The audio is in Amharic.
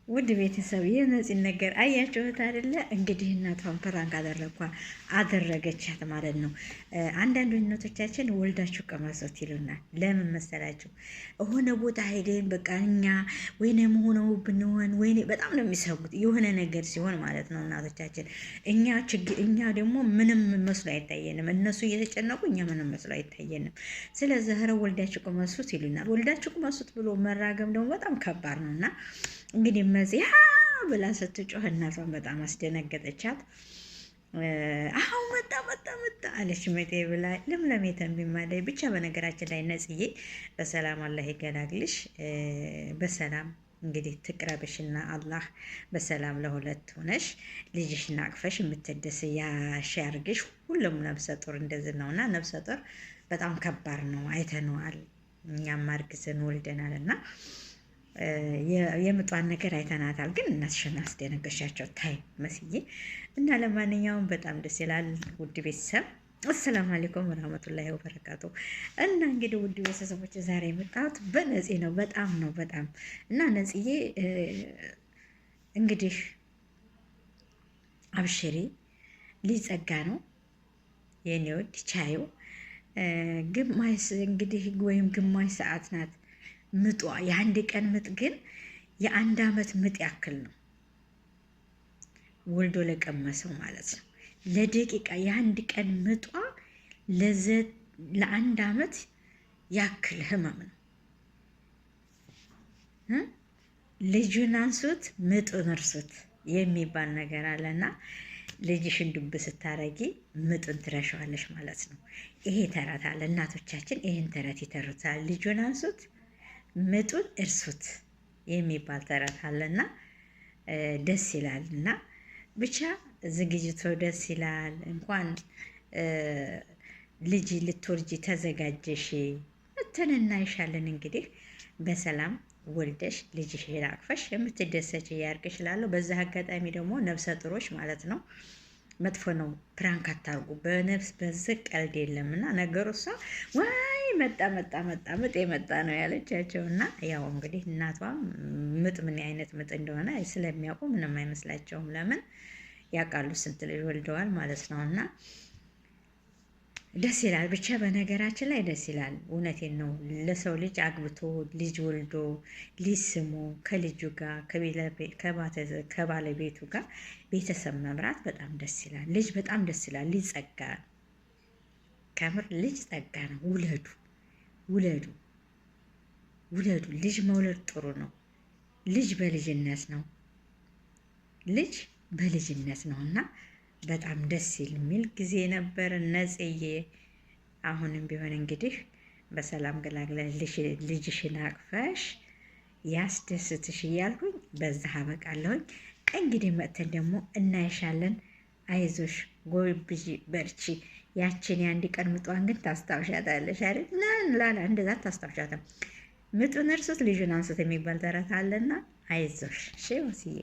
ውድ ቤተሰብ የነፂን ነገር አያችሁት አይደለ? እንግዲህ እናቷን ፕራንክ አደረገቻት ማለት ነው። አንዳንድ እናቶቻችን ወልዳችሁ ቀመሱት ይሉናል። ለምን መሰላችሁ? የሆነ ቦታ ሄደን በቃ እኛ ወይኔም ሆነው ብንሆን ወይኔ በጣም ነው የሚሰጉት የሆነ ነገር ሲሆን ማለት ነው እናቶቻችን። እኛ ደግሞ ምንም መስሎ አይታየንም። እነሱ እየተጨነቁ እኛ ምንም መስሎ አይታየንም። ስለዚህ ኧረ ወልዳችሁ ቀመሱት ይሉናል። ወልዳችሁ ቀመሱት ብሎ መራገም ደግሞ በጣም ከባድ ነው እና እንግዲህ መዚያ ብላ ስትጮህ እናቷን በጣም አስደነገጠቻት። አሁን መጣ አለች መቴ ብላ ለምለም ተንቢማላይ ብቻ። በነገራችን ላይ ነጽዬ በሰላም አላህ ይገላግልሽ። በሰላም እንግዲህ ትቅረብሽና አላህ በሰላም ለሁለት ሆነሽ ልጅሽን አቅፈሽ የምትደስ ያርግሽ። ሁሉም ነፍሰ ጡር እንደዚህ ነውና ነፍሰ ጡር በጣም ከባድ ነው። አይተነዋል፣ እኛም አርግዘን ወልደናልና የምጧን ነገር አይተናታል። ግን እናትሽን አስደነገሻቸው ታይ መስዬ እና ለማንኛውም በጣም ደስ ይላል። ውድ ቤተሰብ አሰላሙ አለይኩም ወራህመቱላሂ ወበረካቱ። እና እንግዲህ ውድ ቤተሰቦች ዛሬ የመጣሁት በነፂ ነው። በጣም እና ነፂዬ እንግዲህ አብሽሪ ሊጸጋ ነው የኔ ወድ ቻዩ ግማሽ እንግዲህ ወይም ግማሽ ሰዓት ናት ምጧ። የአንድ ቀን ምጥ ግን የአንድ አመት ምጥ ያክል ነው ወልዶ ለቀመሰው ማለት ነው። ለደቂቃ የአንድ ቀን ምጧ ለአንድ አመት ያክል ህመም ነው። ልጁን አንሱት ምጡን እርሱት የሚባል ነገር አለና ልጅሽን ዱብ ስታረጊ ምጡን ትረሻዋለሽ ማለት ነው። ይሄ ተረት አለ። እናቶቻችን ይህን ተረት ይተሩታል። ልጁን አንሱት ምጡን እርሱት የሚባል ተረት አለና ደስ ይላል። እና ብቻ ዝግጅቱ ደስ ይላል። እንኳን ልጅ ልትወልጂ ተዘጋጀሽ እንትን እናይሻለን። እንግዲህ በሰላም ወልደሽ ልጅሽን አቅፈሽ የምትደሰች ያርግሽ እላለሁ። በዛ አጋጣሚ ደግሞ ነፍሰ ጡሮች ማለት ነው መጥፎ ነው፣ ፕራንክ አታርጉ። በነፍስ በዝቅ ቀልድ የለም እና ነገሩ እሷ ዋይ መጣ ምጥ የመጣ ነው ያለቻቸው። እና ያው እንግዲህ እናቷም ምጥ ምን አይነት ምጥ እንደሆነ ስለሚያውቁ ምንም አይመስላቸውም። ለምን ያውቃሉ፣ ስንት ልጅ ወልደዋል ማለት ነው። እና ደስ ይላል ብቻ በነገራችን ላይ ደስ ይላል። እውነቴን ነው። ለሰው ልጅ አግብቶ ልጅ ወልዶ ልጅ ስሞ ከልጁ ጋር ከባለቤቱ ጋር ቤተሰብ መምራት በጣም ደስ ይላል። ልጅ በጣም ደስ ይላል። ልጅ ጸጋ ነው። ከምር ልጅ ጸጋ ነው። ውለዱ። ልጅ መውለድ ጥሩ ነው። ልጅ በልጅነት ነው እና በጣም ደስ የሚል ጊዜ ነበር። ነጽዬ አሁንም ቢሆን እንግዲህ በሰላም ገላግለሽ ልጅሽን አቅፈሽ ያስደስትሽ እያልኩኝ በዛ አበቃለሁኝ። እንግዲህ መጥተን ደግሞ እናይሻለን። አይዞሽ፣ ጎብዢ፣ በርቺ። ያችን የአንድ ቀን ምጧን ግን ታስታውሻታለሽ አይደል? ላላ እንደዛ ታስታውሻትም። ምጡን እርሱት ልጁን አንሱት የሚባል ተረት አለና አይዞሽ። እሺ ወስዬ